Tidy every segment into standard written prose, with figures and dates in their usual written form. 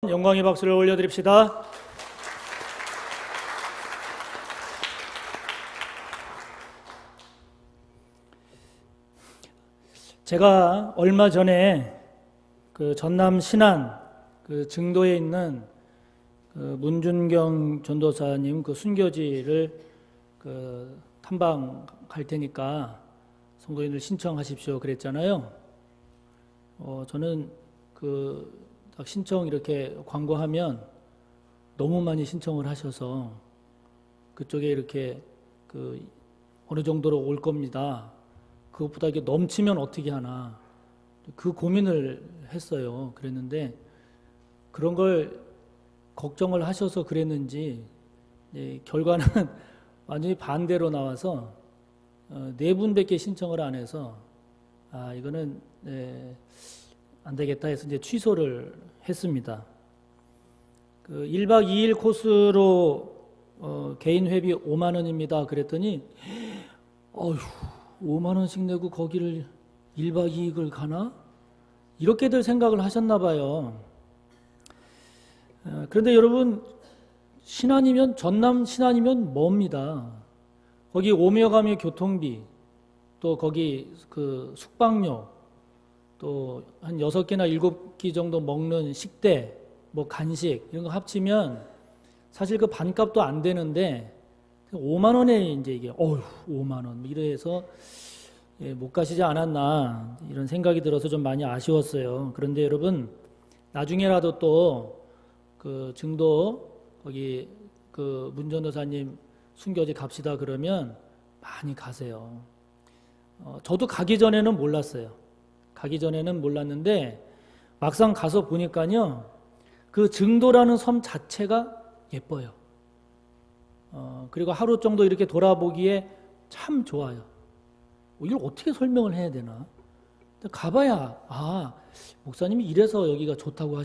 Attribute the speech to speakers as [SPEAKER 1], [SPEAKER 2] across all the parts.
[SPEAKER 1] 영광의 박수를 올려드립시다. 제가 얼마 전에 그 전남 신안 그 증도에 있는 그 문준경 전도사님 그 순교지를 그 탐방 갈 테니까 성도님들 신청하십시오 그랬잖아요. 저는 그 딱 신청 이렇게 광고하면 너무 많이 신청을 하셔서 그쪽에 이렇게 그 어느 정도로 올 겁니다. 그것보다 이게 넘치면 어떻게 하나 그 고민을 했어요. 그랬는데 그런 걸 걱정을 하셔서 그랬는지 결과는 완전히 반대로 나와서 4분밖에 신청을 안 해서 이거는 안 되겠다 해서 이제 취소를 했습니다. 그 1박 2일 코스로 개인 회비 5만 원입니다. 그랬더니 5만 원씩 내고 거기를 1박 2일을 가나? 이렇게들 생각을 하셨나 봐요. 그런데 여러분, 신안이면 전남 신안이면 멉니다. 거기 오며 가며 교통비, 또 거기 그 숙박료, 또 한 6개나 7끼 정도 먹는 식대, 뭐 간식 이런 거 합치면 사실 그 반값도 안 되는데 5만 원에 이제 이게 5만 원 이래서 못 가시지 않았나 이런 생각이 들어서 좀 많이 아쉬웠어요. 그런데 여러분 나중에라도 또 그 증도 거기 그 문전도사님 순교지 갑시다 그러면 많이 가세요. 저도 가기 전에는 몰랐어요. 가기 전에는 몰랐는데 막상 가서 보니까요 그 증도라는 섬 자체가 예뻐요. 그리고 하루 정도 이렇게 돌아보기에 참 좋아요. 이걸 어떻게 설명을 해야 되나? 가봐야 목사님이 이래서 여기가 좋다고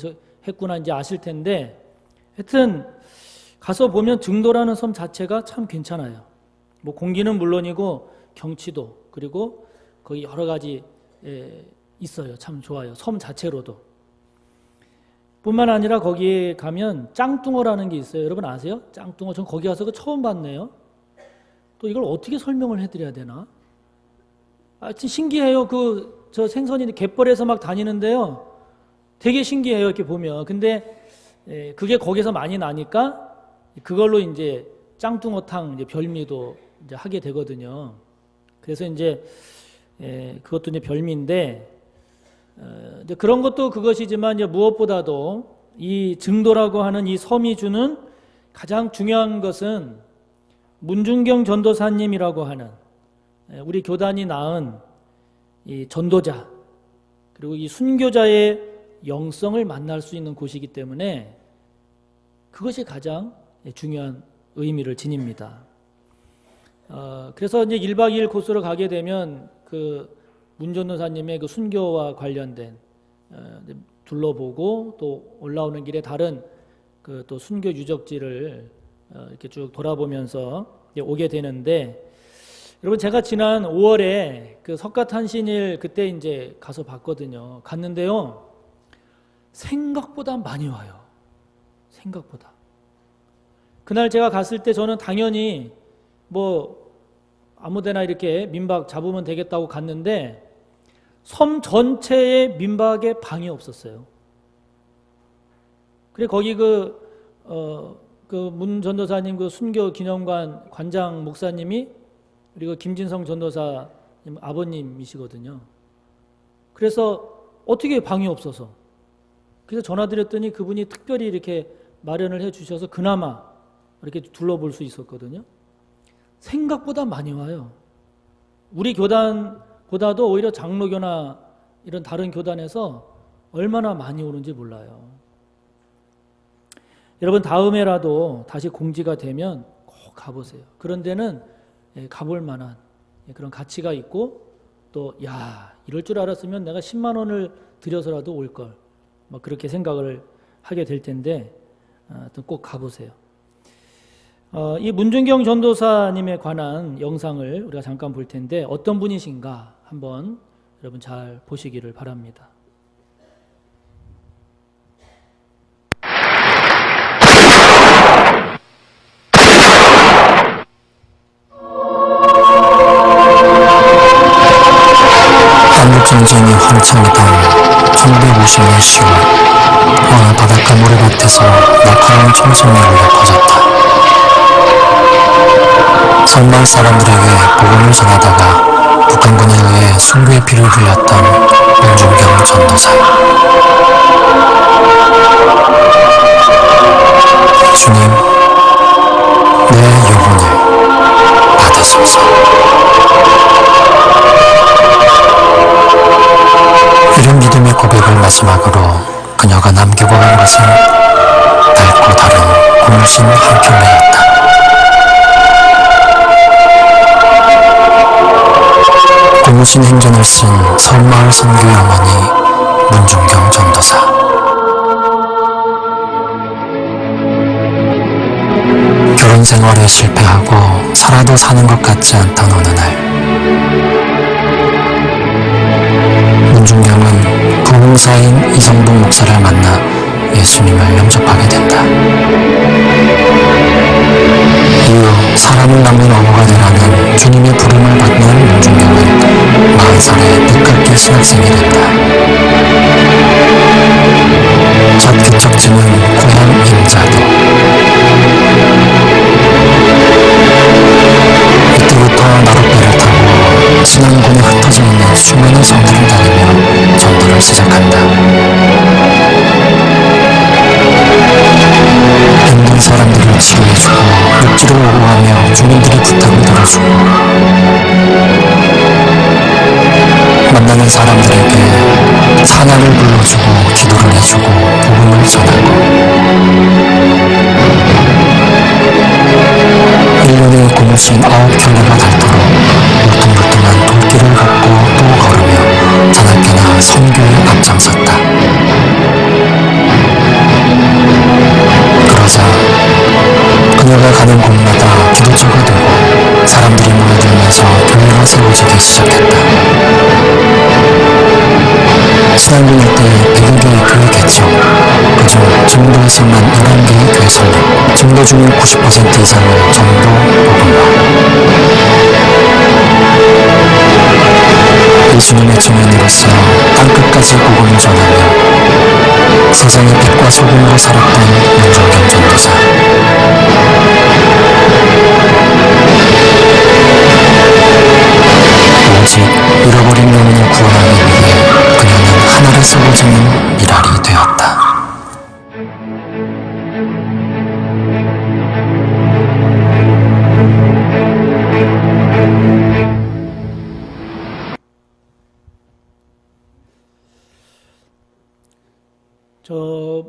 [SPEAKER 1] 했구나 이제 아실 텐데 하여튼 가서 보면 증도라는 섬 자체가 참 괜찮아요. 뭐 공기는 물론이고 경치도 그리고 거기 여러 가지 있어요. 참 좋아요. 섬 자체로도. 뿐만 아니라 거기에 가면 짱뚱어라는 게 있어요. 여러분 아세요? 짱뚱어. 전 거기 가서 처음 봤네요. 또 이걸 어떻게 설명을 해드려야 되나? 하여튼 신기해요. 저 생선이 갯벌에서 막 다니는데요. 되게 신기해요. 이렇게 보면. 근데 그게 거기서 많이 나니까 그걸로 이제 짱뚱어탕 이제 별미도 이제 하게 되거든요. 그래서 이제 그것도 이제 별미인데 이제 그런 것도 그것이지만 이제 무엇보다도 이 증도라고 하는 이 섬이 주는 가장 중요한 것은 문준경 전도사님이라고 하는 우리 교단이 낳은 이 전도자 그리고 이 순교자의 영성을 만날 수 있는 곳이기 때문에 그것이 가장 중요한 의미를 지닙니다. 그래서 이제 1박 2일 코스로 가게 되면 그 문전도사님의 그 순교와 관련된 둘러보고 또 올라오는 길에 다른 그 또 순교 유적지를 이렇게 쭉 돌아보면서 오게 되는데 여러분 제가 지난 5월에 그 석가탄신일 그때 이제 가서 봤거든요. 갔는데요. 생각보다 많이 와요. 생각보다. 그날 제가 갔을 때 저는 당연히 뭐 아무데나 이렇게 민박 잡으면 되겠다고 갔는데 섬 전체에 민박에 방이 없었어요. 그래 거기 그 문 전도사님 그 순교 기념관 관장 목사님이 그리고 김진성 전도사 아버님이시거든요. 그래서 어떻게 방이 없어서 그래서 전화드렸더니 그분이 특별히 이렇게 마련을 해주셔서 그나마 이렇게 둘러볼 수 있었거든요. 생각보다 많이 와요. 우리 교단보다도 오히려 장로교나 이런 다른 교단에서 얼마나 많이 오는지 몰라요. 여러분 다음에라도 다시 공지가 되면 꼭 가보세요. 그런 데는 가볼 만한 그런 가치가 있고 또 이럴 줄 알았으면 내가 10만 원을 들여서라도 올 걸 뭐 그렇게 생각을 하게 될 텐데 꼭 가보세요. 이 문준경 전도사님에 관한 영상을 우리가 잠깐 볼 텐데 어떤 분이신가 한번 여러분 잘 보시기를 바랍니다.
[SPEAKER 2] 한창이던 1950년 10월 어느 바닷가 모래밭에서 날카로운 총성이 울려 퍼졌다. 섬마을 사람들에게 복음을 전하다가 북한군에 의해 순교의 피를 흘렸던 문중경 전도사. 주님, 내 영혼을 받으소서. 이런 믿음의 고백을 마지막으로 그녀가 남기고 간 것은 밝고 다른 고무신 한 켤레였다. 고무신 행전을 쓴 섬마을 선교 어머니 문중경 전도사. 결혼 생활에 실패하고 살아도 사는 것 같지 않던 어느 날, 문중경은 부흥사인 이성봉 목사를 만나 예수님을 영접하게 된다. 이후 사람을 낳는 어부가 되라는 주님의 부름을 받는 문중경은 40살에 뜻깊게 신학생이 된다. 첫 개척지는 고향 임자도. 이때부터 나룻배를 타고 신안군에 흩어져 있는 수많은 성들을 다니며 전도를 시작한다. 힘든 사람들을 치료해주고 육지를 오고 가며 주민들의 부탁을 들어주고 만나는 사람들에게 찬양을 불러주고 기도를 해주고 복음을 전하고 1년에 고무신 9켤레가 닳도록 울퉁불퉁한 돌길을 걷고 또 걸으며 자나깨나 선교에 앞장섰다. 그러자 그녀가 가는 곳마다 기도처가 되고 사람들이 모여들면서 교회가 세워지기 시작했다. 신안군 일대 100여 개의 교회 개척, 그중 증도에서만 11개의 교회 설립, 증도 중인 90% 이상을 전도 복음화. 예수님의 증인으로서 땅끝까지 복음을 전하며 세상의 빛과 소금으로 살았던 문중경 전도사. 오직 잃어버린 영혼을 구원하기 위해 그녀는 하늘에 쏟아지는 미랄이 되었다.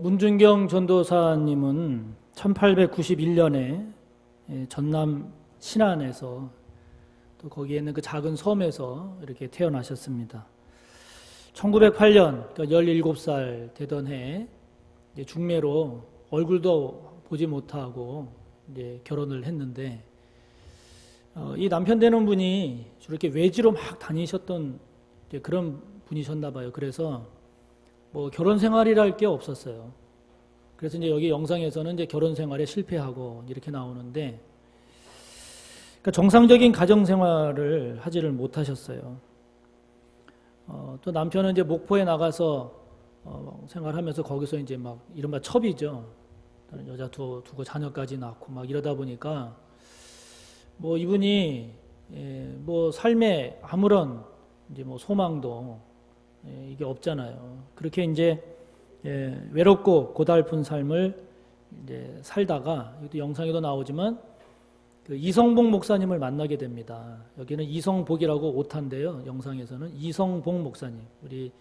[SPEAKER 1] 문중경 전도사님은 1891년에 전남 신안에서 또 거기에 있는 그 작은 섬에서 이렇게 태어나셨습니다. 1908년, 그러니까 17살 되던 해 중매로 얼굴도 보지 못하고 이제 결혼을 했는데 이 남편 되는 분이 저렇게 외지로 막 다니셨던 그런 분이셨나 봐요. 그래서 뭐 결혼 생활이랄 게 없었어요. 그래서 이제 여기 영상에서는 이제 결혼 생활에 실패하고 이렇게 나오는데, 그러니까 정상적인 가정 생활을 하지를 못하셨어요. 또 남편은 이제 목포에 나가서 생활하면서 거기서 이제 막 이른바 첩이죠. 여자 두고 자녀까지 낳고 막 이러다 보니까 뭐 이분이 뭐 삶에 아무런 이제 뭐 소망도 이게 없잖아요. 그렇게 이제 외롭고 고달픈 삶을 이제 살다가 이것도 영상에도 나오지만 그 이성복 목사님을 만나게 됩니다. 여기는 이성복이라고 오타인데요. 영상에서는 이성복 목사님, 우리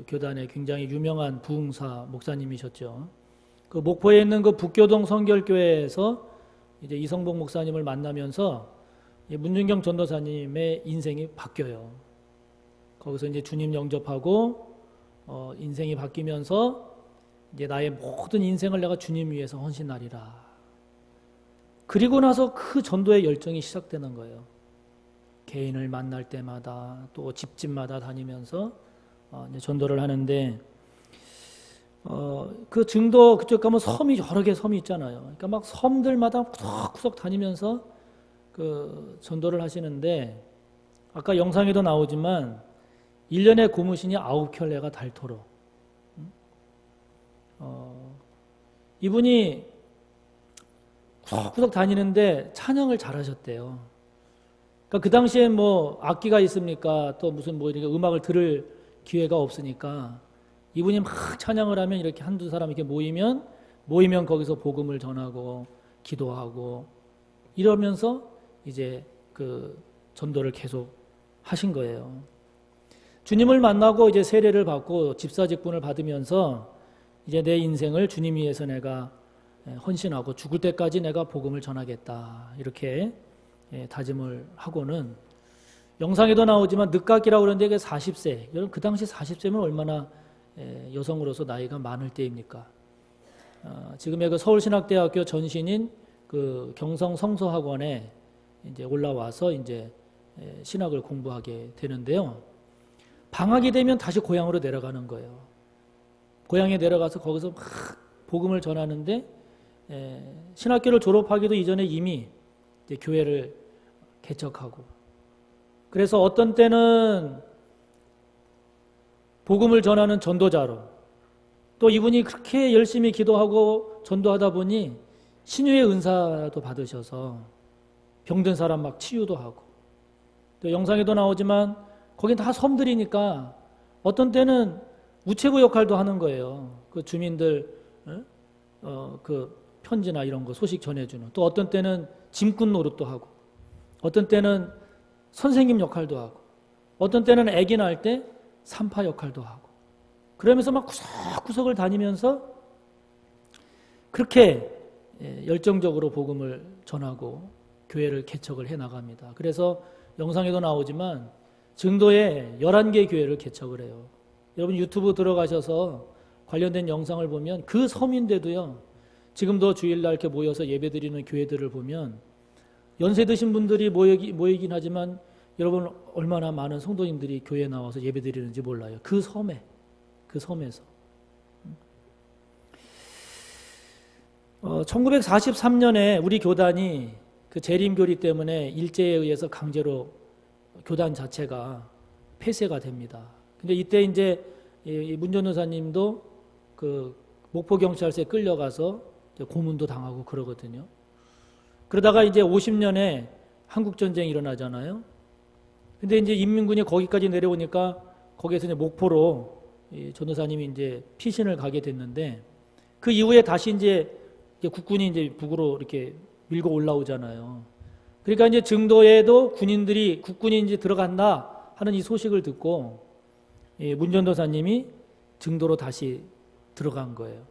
[SPEAKER 1] 교단의 굉장히 유명한 부흥사 목사님이셨죠. 그 목포에 있는 그 북교동 성결교회에서 이제 이성복 목사님을 만나면서 문중경 전도사님의 인생이 바뀌어요. 거기서 이제 주님 영접하고 인생이 바뀌면서 이제 나의 모든 인생을 내가 주님 위해서 헌신하리라. 그리고 나서 그 전도의 열정이 시작되는 거예요. 개인을 만날 때마다 또 집집마다 다니면서 이제 전도를 하는데 그 증도 그쪽 가면 섬이 여러 개 섬이 있잖아요. 그러니까 막 섬들마다 구석구석 다니면서 그 전도를 하시는데 아까 영상에도 나오지만 1년에 고무신이 9켤레가 닳도록. 이분이 구석구석 다니는데 찬양을 잘하셨대요. 그러니까 그 당시에 뭐 악기가 있습니까? 또 무슨 뭐 이렇게 음악을 들을 기회가 없으니까 이분이 막 찬양을 하면 이렇게 한두 사람 이렇게 모이면 거기서 복음을 전하고 기도하고 이러면서 이제 그 전도를 계속 하신 거예요. 주님을 만나고 이제 세례를 받고 집사직분을 받으면서 이제 내 인생을 주님 위해서 내가 헌신하고 죽을 때까지 내가 복음을 전하겠다 이렇게 다짐을 하고는 영상에도 나오지만 늦깎이라고 그러는데 이게 40세. 여러분 그 당시 40세면 얼마나 여성으로서 나이가 많을 때입니까? 지금의 그 서울신학대학교 전신인 그 경성 성서학원에 이제 올라와서 이제 신학을 공부하게 되는데요. 방학이 되면 다시 고향으로 내려가는 거예요. 고향에 내려가서 거기서 막 복음을 전하는데 신학교를 졸업하기도 이전에 이미 이제 교회를 개척하고 그래서 어떤 때는 복음을 전하는 전도자로 또 이분이 그렇게 열심히 기도하고 전도하다 보니 신유의 은사도 받으셔서 병든 사람 막 치유도 하고 또 영상에도 나오지만 거긴 다 섬들이니까 어떤 때는 우체부 역할도 하는 거예요. 그 주민들 그 편지나 이런 거 소식 전해주는 또 어떤 때는 짐꾼 노릇도 하고 어떤 때는 선생님 역할도 하고 어떤 때는 아기 낳을 때 산파 역할도 하고 그러면서 막 구석구석을 다니면서 그렇게 열정적으로 복음을 전하고 교회를 개척을 해나갑니다. 그래서 영상에도 나오지만 증도에 11개 교회를 개척을 해요. 여러분 유튜브 들어가셔서 관련된 영상을 보면 그 섬인데도요. 지금도 주일날 이렇게 모여서 예배드리는 교회들을 보면 연세 드신 분들이 모이긴 하지만 여러분 얼마나 많은 성도님들이 교회에 나와서 예배드리는지 몰라요. 그 섬에서. 1943년에 우리 교단이 그 재림교리 때문에 일제에 의해서 강제로 교단 자체가 폐쇄가 됩니다. 근데 이때 이제 문 전도사님도 그 목포경찰서에 끌려가서 고문도 당하고 그러거든요. 그러다가 이제 50년에 한국전쟁이 일어나잖아요. 근데 이제 인민군이 거기까지 내려오니까 거기에서 이제 목포로 전도사님이 이제 피신을 가게 됐는데 그 이후에 다시 이제 국군이 이제 북으로 이렇게 밀고 올라오잖아요. 그러니까 이제 증도에도 국군이 이제 들어간다 하는 이 소식을 듣고 문 전도사님이 증도로 다시 들어간 거예요.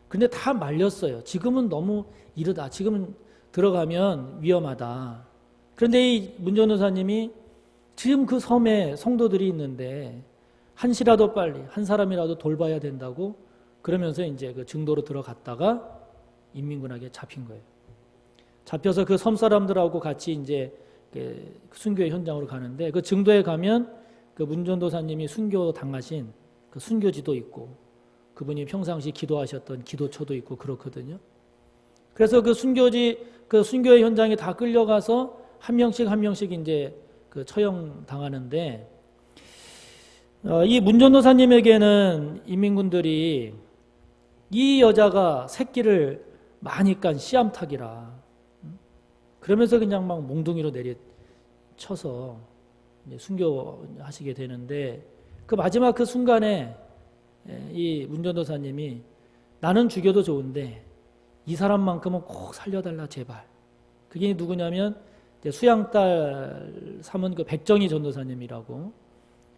[SPEAKER 1] 근데 다 말렸어요. 지금은 너무 이르다. 지금은 들어가면 위험하다. 그런데 이 문 전도사님이 지금 그 섬에 성도들이 있는데 한시라도 빨리 한 사람이라도 돌봐야 된다고 그러면서 이제 그 증도로 들어갔다가 인민군에게 잡힌 거예요. 잡혀서 그 섬 사람들하고 같이 이제 그 순교의 현장으로 가는데 그 증도에 가면 그 문 전도사님이 순교 당하신 그 순교지도 있고 그분이 평상시 기도하셨던 기도처도 있고 그렇거든요. 그래서 그 순교의 현장에 다 끌려가서 한 명씩 이제 그 처형 당하는데 이 문 전도사님에게는 인민군들이 이 여자가 새끼를 많이 깐 씨암탉이라 그러면서 그냥 막 몽둥이로 내려쳐서 순교하시게 되는데 그 마지막 그 순간에 이 문 전도사님이 나는 죽여도 좋은데 이 사람만큼은 꼭 살려달라 제발. 그게 누구냐면 수양딸 삼은 그 백정희 전도사님이라고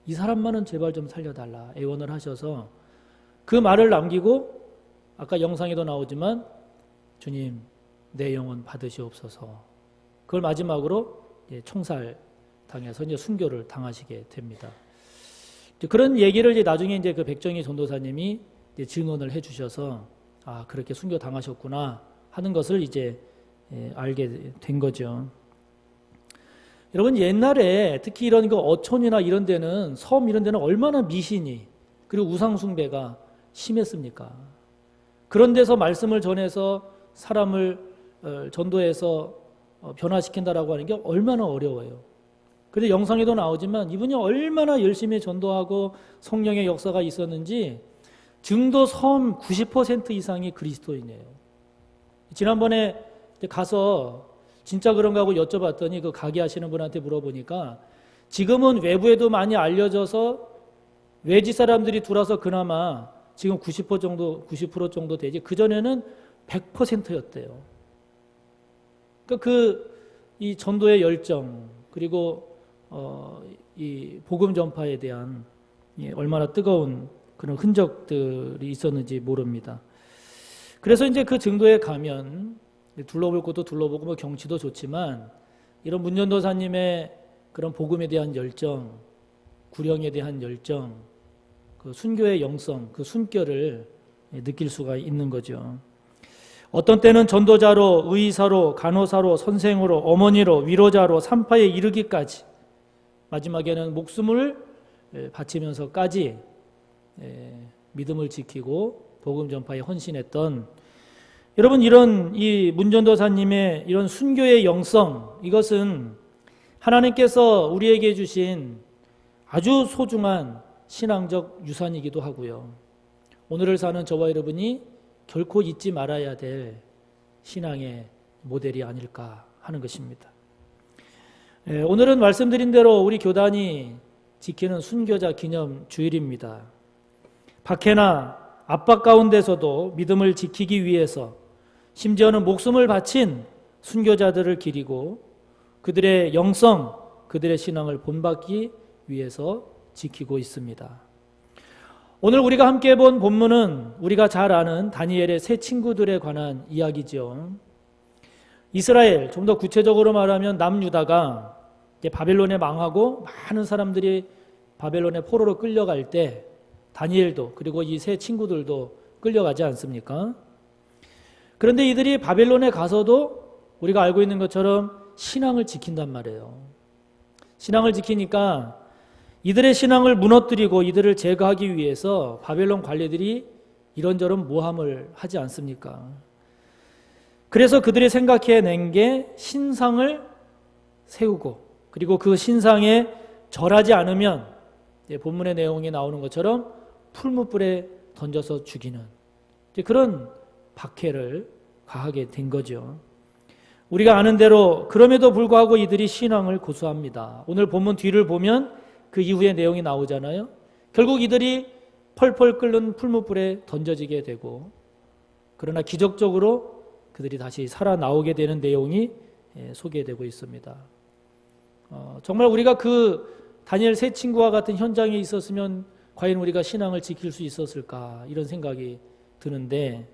[SPEAKER 1] 이 사람만은 제발 좀 살려달라 애원을 하셔서 그 말을 남기고 아까 영상에도 나오지만 주님 내 영혼 받으시옵소서. 그걸 마지막으로 총살 당해서 이제 순교를 당하시게 됩니다. 그런 얘기를 이제 나중에 이제 그 백정희 전도사님이 이제 증언을 해주셔서 아 그렇게 순교 당하셨구나 하는 것을 이제 알게 된 거죠. 여러분 옛날에 특히 이런 그 어촌이나 이런 데는 섬 이런 데는 얼마나 미신이 그리고 우상 숭배가 심했습니까? 그런 데서 말씀을 전해서 사람을 전도해서 변화시킨다라고 하는 게 얼마나 어려워요. 근데 영상에도 나오지만 이분이 얼마나 열심히 전도하고 성령의 역사가 있었는지 증도 섬 90% 이상이 그리스도인이에요. 지난번에 가서 진짜 그런가 하고 여쭤봤더니 그 가게 하시는 분한테 물어보니까 지금은 외부에도 많이 알려져서 외지 사람들이 들어와서 그나마 지금 90% 정도 되지 그전에는 100%였대요. 그러니까 이 전도의 열정 그리고 이 복음 전파에 대한 얼마나 뜨거운 그런 흔적들이 있었는지 모릅니다. 그래서 이제 그 증도에 가면 둘러볼 것도 둘러보고 뭐 경치도 좋지만 이런 문전도사님의 그런 복음에 대한 열정, 구령에 대한 열정, 그 순교의 영성, 그 순결을 느낄 수가 있는 거죠. 어떤 때는 전도자로, 의사로, 간호사로, 선생으로, 어머니로, 위로자로, 산파에 이르기까지 마지막에는 목숨을 바치면서까지 믿음을 지키고 복음 전파에 헌신했던 여러분 이런 이 문전도사님의 이런 순교의 영성 이것은 하나님께서 우리에게 주신 아주 소중한 신앙적 유산이기도 하고요. 오늘을 사는 저와 여러분이 결코 잊지 말아야 될 신앙의 모델이 아닐까 하는 것입니다. 오늘은 말씀드린 대로 우리 교단이 지키는 순교자 기념 주일입니다. 박해나 압박 가운데서도 믿음을 지키기 위해서 심지어는 목숨을 바친 순교자들을 기리고 그들의 영성, 그들의 신앙을 본받기 위해서 지키고 있습니다. 오늘 우리가 함께 본 본문은 우리가 잘 아는 다니엘의 세 친구들에 관한 이야기죠. 이스라엘, 좀 더 구체적으로 말하면 남유다가 바벨론에 망하고 많은 사람들이 바벨론의 포로로 끌려갈 때 다니엘도 그리고 이 세 친구들도 끌려가지 않습니까? 그런데 이들이 바벨론에 가서도 우리가 알고 있는 것처럼 신앙을 지킨단 말이에요. 신앙을 지키니까 이들의 신앙을 무너뜨리고 이들을 제거하기 위해서 바벨론 관리들이 이런저런 모함을 하지 않습니까? 그래서 그들이 생각해낸 게 신상을 세우고 그리고 그 신상에 절하지 않으면 본문의 내용이 나오는 것처럼 풀무불에 던져서 죽이는 그런 박해를 가하게 된 거죠. 우리가 아는 대로 그럼에도 불구하고 이들이 신앙을 고수합니다. 오늘 본문 뒤를 보면 그 이후의 내용이 나오잖아요. 결국 이들이 펄펄 끓는 풀무불에 던져지게 되고 그러나 기적적으로 그들이 다시 살아나오게 되는 내용이 소개되고 있습니다. 정말 우리가 그 다니엘 세 친구와 같은 현장에 있었으면 과연 우리가 신앙을 지킬 수 있었을까 이런 생각이 드는데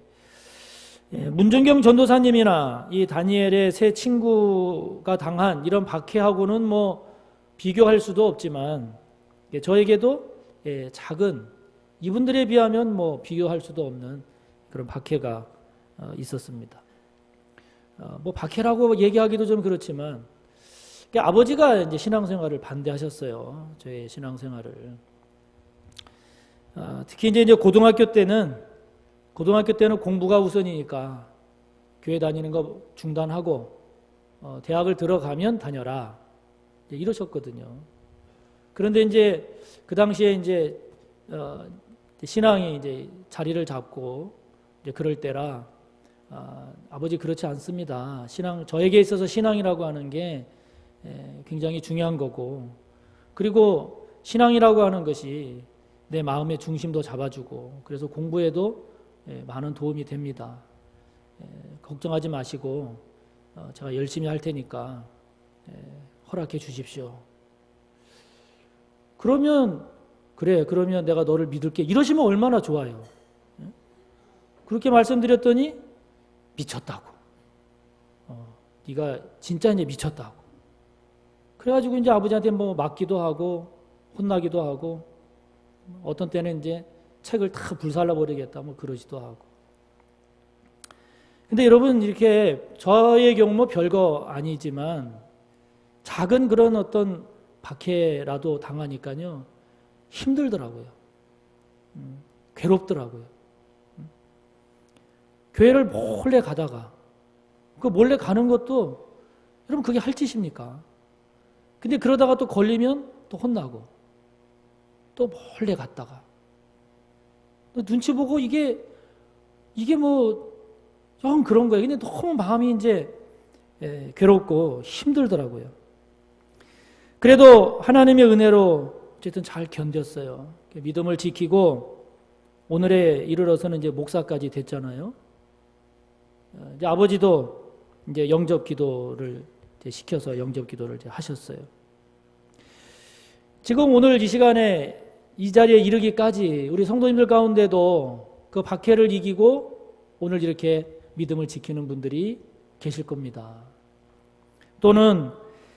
[SPEAKER 1] 문정경 전도사님이나 이 다니엘의 세 친구가 당한 이런 박해하고는 뭐 비교할 수도 없지만 저에게도 작은 이분들에 비하면 뭐 비교할 수도 없는 그런 박해가 있었습니다. 뭐 박해라고 얘기하기도 좀 그렇지만 아버지가 이제 신앙생활을 반대하셨어요. 저의 신앙생활을. 특히 이제 고등학교 때는 공부가 우선이니까 교회 다니는 거 중단하고 대학을 들어가면 다녀라 이러셨거든요. 그런데 이제 그 당시에 이제 신앙이 이제 자리를 잡고 이제 그럴 때라 아버지 그렇지 않습니다. 저에게 있어서 신앙이라고 하는 게 굉장히 중요한 거고 그리고 신앙이라고 하는 것이 내 마음의 중심도 잡아주고 그래서 공부에도 많은 도움이 됩니다. 걱정하지 마시고 제가 열심히 할 테니까 허락해 주십시오. 그러면 내가 너를 믿을게 이러시면 얼마나 좋아요. 그렇게 말씀드렸더니 미쳤다고. 네가 진짜 이제 미쳤다고. 그래가지고 이제 아버지한테 뭐 맞기도 하고 혼나기도 하고 어떤 때는 이제 책을 다 불살라 버리겠다 뭐 그러지도 하고. 근데 여러분 이렇게 저의 경우 뭐 별거 아니지만 작은 그런 어떤 박해라도 당하니까요 힘들더라고요. 괴롭더라고요. 교회를 몰래 가다가 그 몰래 가는 것도 여러분 그게 할 짓입니까? 근데 그러다가 또 걸리면 또 혼나고 또 몰래 갔다가 또 눈치 보고 이게 뭐 좀 그런 거예요. 근데 너무 마음이 이제 괴롭고 힘들더라고요. 그래도 하나님의 은혜로 어쨌든 잘 견뎠어요. 믿음을 지키고 오늘에 이르러서는 이제 목사까지 됐잖아요. 이제 아버지도 이제 영접 기도를 이제 시켜서 영접 기도를 이제 하셨어요. 지금 오늘 이 시간에 이 자리에 이르기까지 우리 성도님들 가운데도 그 박해를 이기고 오늘 이렇게 믿음을 지키는 분들이 계실 겁니다. 또는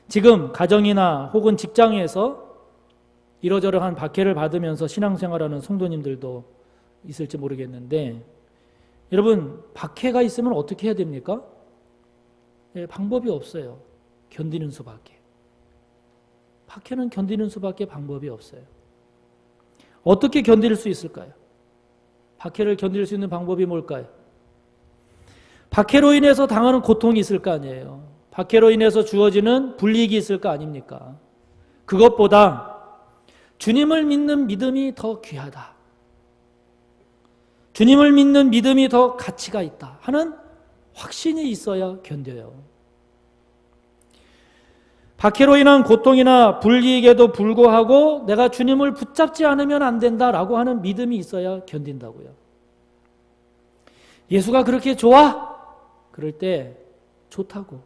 [SPEAKER 1] 지금 가정이나 혹은 직장에서 이러저러한 박해를 받으면서 신앙생활하는 성도님들도 있을지 모르겠는데 여러분 박해가 있으면 어떻게 해야 됩니까? 방법이 없어요. 견디는 수밖에. 박해는 견디는 수밖에 방법이 없어요. 어떻게 견딜 수 있을까요? 박해를 견딜 수 있는 방법이 뭘까요? 박해로 인해서 당하는 고통이 있을 거 아니에요. 박해로 인해서 주어지는 불이익이 있을 거 아닙니까? 그것보다 주님을 믿는 믿음이 더 귀하다. 주님을 믿는 믿음이 더 가치가 있다 하는 확신이 있어야 견뎌요. 박해로 인한 고통이나 불이익에도 불구하고 내가 주님을 붙잡지 않으면 안 된다라고 하는 믿음이 있어야 견딘다고요. 예수가 그렇게 좋아? 그럴 때 좋다고.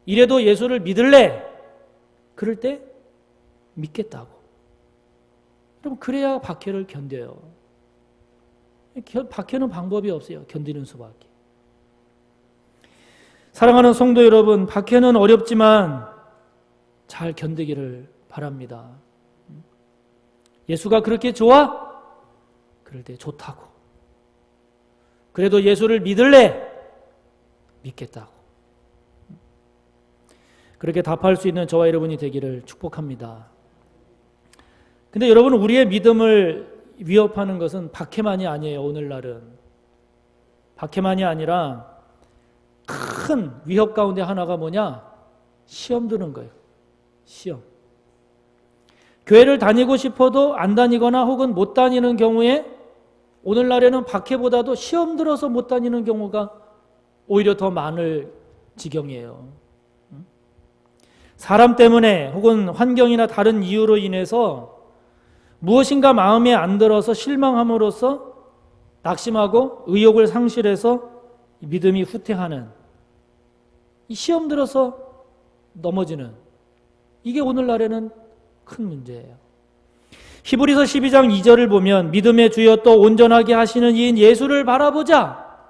[SPEAKER 1] 이래도 예수를 믿을래? 그럴 때 믿겠다고. 그럼 그래야 박해를 견뎌요. 박해는 방법이 없어요. 견디는 수밖에. 사랑하는 성도 여러분, 박해는 어렵지만 잘 견디기를 바랍니다. 예수가 그렇게 좋아? 그럴 때 좋다고. 그래도 예수를 믿을래? 믿겠다고. 그렇게 답할 수 있는 저와 여러분이 되기를 축복합니다. 근데 여러분, 우리의 믿음을 위협하는 것은 박해만이 아니에요. 오늘날은 박해만이 아니라 큰 위협 가운데 하나가 뭐냐? 시험 드는 거예요. 시험. 교회를 다니고 싶어도 안 다니거나 혹은 못 다니는 경우에 오늘날에는 박해보다도 시험 들어서 못 다니는 경우가 오히려 더 많을 지경이에요. 사람 때문에 혹은 환경이나 다른 이유로 인해서 무엇인가 마음에 안 들어서 실망함으로써 낙심하고 의욕을 상실해서 믿음이 후퇴하는, 이 시험 들어서 넘어지는, 이게 오늘날에는 큰 문제예요. 히브리서 12장 2절을 보면 믿음의 주여 또 온전하게 하시는 이인 예수를 바라보자.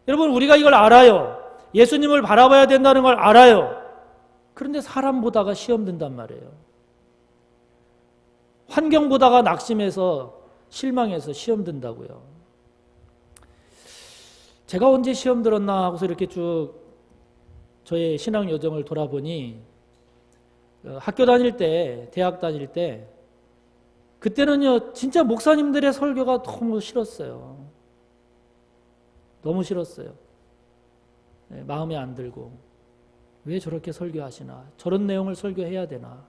[SPEAKER 1] 여러분, 우리가 이걸 알아요. 예수님을 바라봐야 된다는 걸 알아요. 그런데 사람 보다가 시험 든단 말이에요. 환경 보다가 낙심해서 실망해서 시험 든다고요. 제가 언제 시험 들었나 하고서 이렇게 쭉 저의 신앙 여정을 돌아보니 학교 다닐 때, 대학 다닐 때 그때는요 진짜 목사님들의 설교가 너무 싫었어요. 너무 싫었어요. 마음에 안 들고 왜 저렇게 설교하시나, 저런 내용을 설교해야 되나,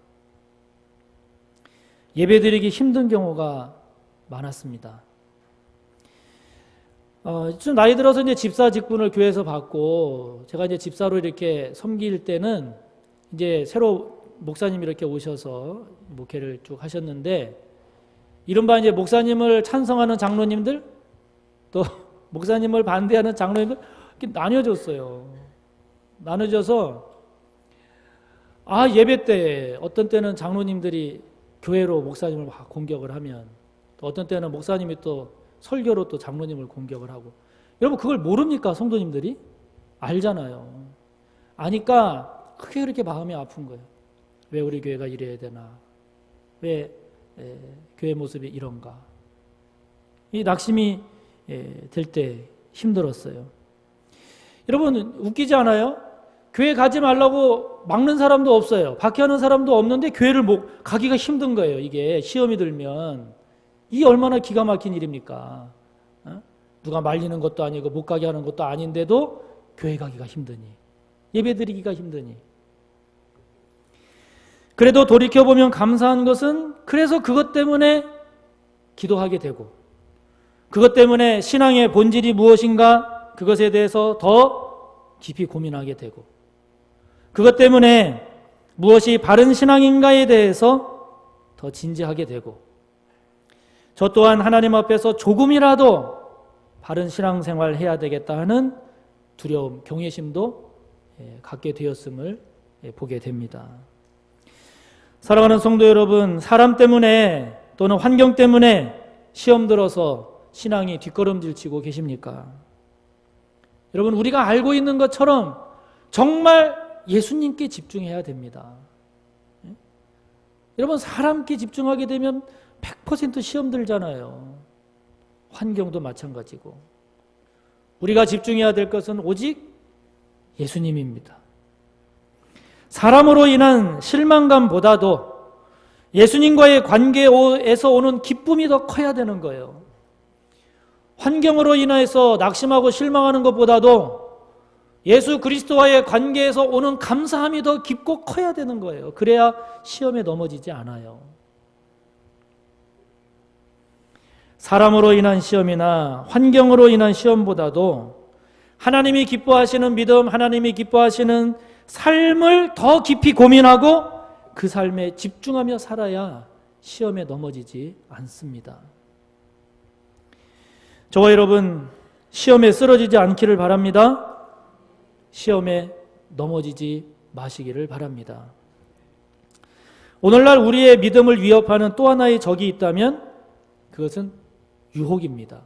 [SPEAKER 1] 예배드리기 힘든 경우가 많았습니다. 좀 나이 들어서 이제 집사 직분을 교회에서 받고 제가 이제 집사로 이렇게 섬길 때는 이제 새로 목사님이 이렇게 오셔서 목회를 쭉 하셨는데, 이른바 이제 목사님을 찬성하는 장로님들, 또 목사님을 반대하는 장로님들 이렇게 나뉘어졌어요. 나눠져서 예배 때 어떤 때는 장로님들이 교회로 목사님을 막 공격을 하면, 또 어떤 때는 목사님이 또 설교로 또 장로님을 공격을 하고. 여러분, 그걸 모릅니까? 성도님들이 알잖아요. 아니까 크게 그렇게 마음이 아픈 거예요. 왜 우리 교회가 이래야 되나, 왜 교회 모습이 이런가. 이 낙심이 될 때 힘들었어요. 여러분, 웃기지 않아요? 교회 가지 말라고 막는 사람도 없어요. 박해하는 사람도 없는데 교회를 가기가 힘든 거예요. 이게 시험이 들면. 이게 얼마나 기가 막힌 일입니까? 누가 말리는 것도 아니고 못 가게 하는 것도 아닌데도 교회 가기가 힘드니, 예배 드리기가 힘드니. 그래도 돌이켜보면 감사한 것은 그래서 그것 때문에 기도하게 되고 그것 때문에 신앙의 본질이 무엇인가 그것에 대해서 더 깊이 고민하게 되고 그것 때문에 무엇이 바른 신앙인가에 대해서 더 진지하게 되고 저 또한 하나님 앞에서 조금이라도 바른 신앙생활 해야 되겠다 하는 두려움, 경외심도 갖게 되었음을 보게 됩니다. 사랑하는 성도 여러분, 사람 때문에 또는 환경 때문에 시험 들어서 신앙이 뒷걸음질 치고 계십니까? 여러분, 우리가 알고 있는 것처럼 정말 예수님께 집중해야 됩니다. 여러분, 사람께 집중하게 되면 100% 시험 들잖아요. 환경도 마찬가지고. 우리가 집중해야 될 것은 오직 예수님입니다. 사람으로 인한 실망감보다도 예수님과의 관계에서 오는 기쁨이 더 커야 되는 거예요. 환경으로 인해서 낙심하고 실망하는 것보다도 예수 그리스도와의 관계에서 오는 감사함이 더 깊고 커야 되는 거예요. 그래야 시험에 넘어지지 않아요. 사람으로 인한 시험이나 환경으로 인한 시험보다도 하나님이 기뻐하시는 믿음, 하나님이 기뻐하시는 삶을 더 깊이 고민하고 그 삶에 집중하며 살아야 시험에 넘어지지 않습니다. 저와 여러분, 시험에 쓰러지지 않기를 바랍니다. 시험에 넘어지지 마시기를 바랍니다. 오늘날 우리의 믿음을 위협하는 또 하나의 적이 있다면 그것은 유혹입니다.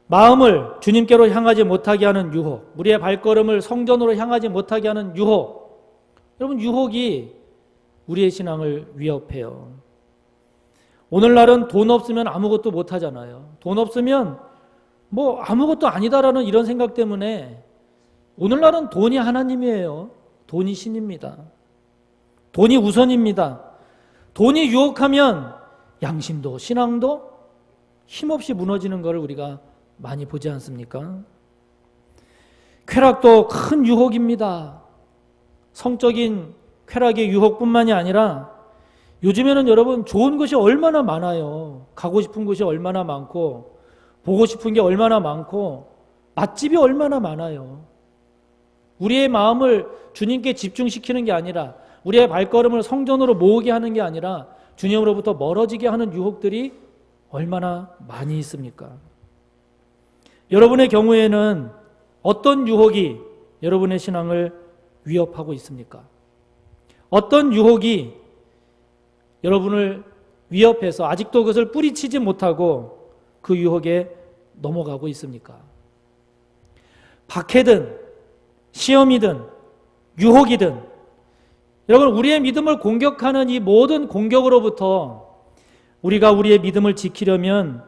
[SPEAKER 1] 마음을 주님께로 향하지 못하게 하는 유혹, 우리의 발걸음을 성전으로 향하지 못하게 하는 유혹. 여러분, 유혹이 우리의 신앙을 위협해요. 오늘날은 돈 없으면 아무것도 못 하잖아요. 돈 없으면 뭐 아무것도 아니다라는 이런 생각 때문에 오늘날은 돈이 하나님이에요. 돈이 신입니다. 돈이 우선입니다. 돈이 유혹하면 양심도 신앙도 힘없이 무너지는 것을 우리가 많이 보지 않습니까? 쾌락도 큰 유혹입니다. 성적인 쾌락의 유혹뿐만이 아니라 요즘에는 여러분 좋은 것이 얼마나 많아요. 가고 싶은 곳이 얼마나 많고 보고 싶은 게 얼마나 많고 맛집이 얼마나 많아요. 우리의 마음을 주님께 집중시키는 게 아니라 우리의 발걸음을 성전으로 모으게 하는 게 아니라 주님으로부터 멀어지게 하는 유혹들이 얼마나 많이 있습니까? 여러분의 경우에는 어떤 유혹이 여러분의 신앙을 위협하고 있습니까? 어떤 유혹이 여러분을 위협해서 아직도 그것을 뿌리치지 못하고 그 유혹에 넘어가고 있습니까? 박해든 시험이든 유혹이든 여러분, 우리의 믿음을 공격하는 이 모든 공격으로부터 우리가 우리의 믿음을 지키려면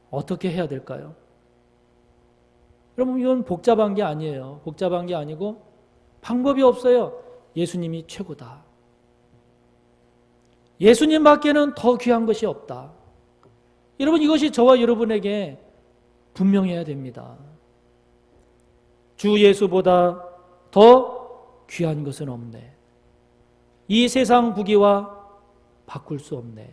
[SPEAKER 1] 어떻게 해야 될까요? 여러분, 이건 복잡한 게 아니에요. 복잡한 게 아니고 방법이 없어요. 예수님이 최고다. 예수님밖에는 더 귀한 것이 없다. 여러분, 이것이 저와 여러분에게 분명해야 됩니다. 주 예수보다 더 귀한 것은 없네. 이 세상 부귀와 바꿀 수 없네.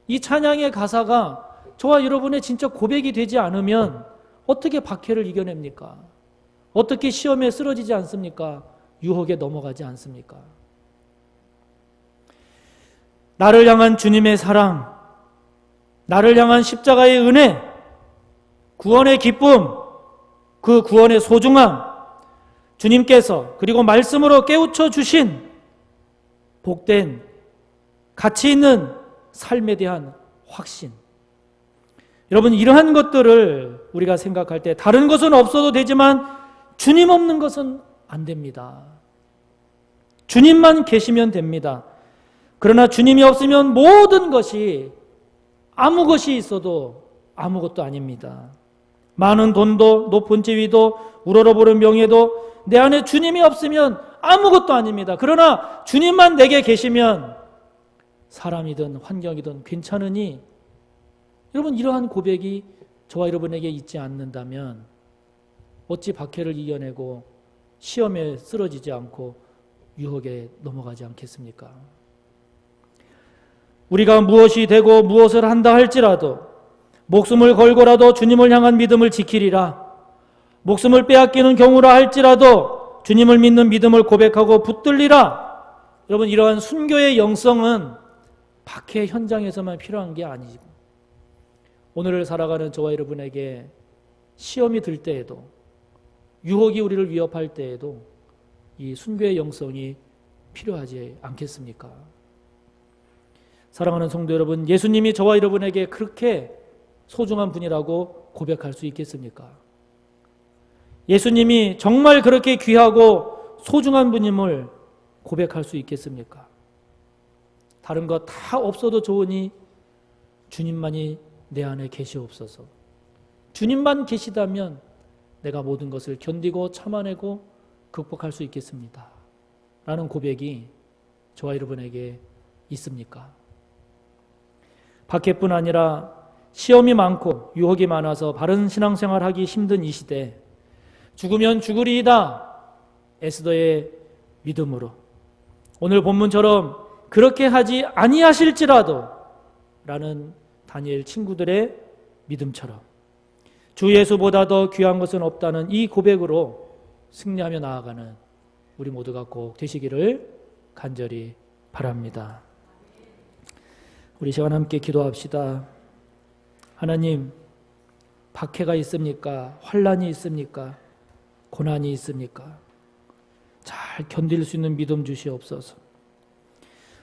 [SPEAKER 1] 이 찬양의 가사가 저와 여러분의 진짜 고백이 되지 않으면 어떻게 박해를 이겨냅니까? 어떻게 시험에 쓰러지지 않습니까? 유혹에 넘어가지 않습니까? 나를 향한 주님의 사랑, 나를 향한 십자가의 은혜, 구원의 기쁨, 그 구원의 소중함, 주님께서 그리고 말씀으로 깨우쳐 주신 복된 가치 있는 삶에 대한 확신. 여러분, 이러한 것들을 우리가 생각할 때 다른 것은 없어도 되지만 주님 없는 것은 안 됩니다. 주님만 계시면 됩니다. 그러나 주님이 없으면 모든 것이 아무 것이 있어도 아무것도 아닙니다. 많은 돈도 높은 지위도 우러러보는 명예도 내 안에 주님이 없으면 아무것도 아닙니다. 그러나 주님만 내게 계시면 사람이든 환경이든 괜찮으니 여러분, 이러한 고백이 저와 여러분에게 있지 않는다면 어찌 박해를 이겨내고 시험에 쓰러지지 않고 유혹에 넘어가지 않겠습니까? 우리가 무엇이 되고 무엇을 한다 할지라도 목숨을 걸고라도 주님을 향한 믿음을 지키리라. 목숨을 빼앗기는 경우라 할지라도 주님을 믿는 믿음을 고백하고 붙들리라. 여러분, 이러한 순교의 영성은 박해 현장에서만 필요한 게 아니고 오늘을 살아가는 저와 여러분에게 시험이 들 때에도 유혹이 우리를 위협할 때에도 이 순교의 영성이 필요하지 않겠습니까? 사랑하는 성도 여러분, 예수님이 저와 여러분에게 그렇게 소중한 분이라고 고백할 수 있겠습니까? 예수님이 정말 그렇게 귀하고 소중한 분임을 고백할 수 있겠습니까? 다른 거 다 없어도 좋으니 주님만이 내 안에 계시옵소서. 주님만 계시다면 내가 모든 것을 견디고 참아내고 극복할 수 있겠습니다. 라는 고백이 저와 여러분에게 있습니까? 박해뿐 아니라 시험이 많고 유혹이 많아서 바른 신앙생활하기 힘든 이 시대, 죽으면 죽으리이다 에스더의 믿음으로 오늘 본문처럼 그렇게 하지 아니하실지라도 라는 다니엘 친구들의 믿음처럼 주 예수보다 더 귀한 것은 없다는 이 고백으로 승리하며 나아가는 우리 모두가 꼭 되시기를 간절히 바랍니다. 우리 시간 함께 기도합시다. 하나님, 박해가 있습니까? 환난이 있습니까? 고난이 있습니까? 잘 견딜 수 있는 믿음 주시옵소서.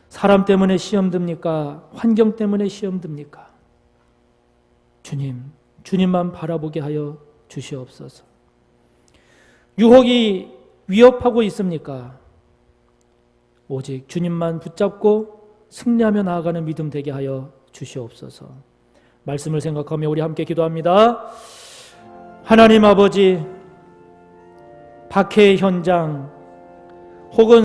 [SPEAKER 1] 사람 때문에 시험 듭니까? 환경 때문에 시험 듭니까? 주님, 주님만 바라보게 하여 주시옵소서. 유혹이 위협하고 있습니까? 오직 주님만 붙잡고 승리하며 나아가는 믿음 되게 하여 주시옵소서. 말씀을 생각하며 우리 함께 기도합니다. 하나님 아버지, 박해의 현장 혹은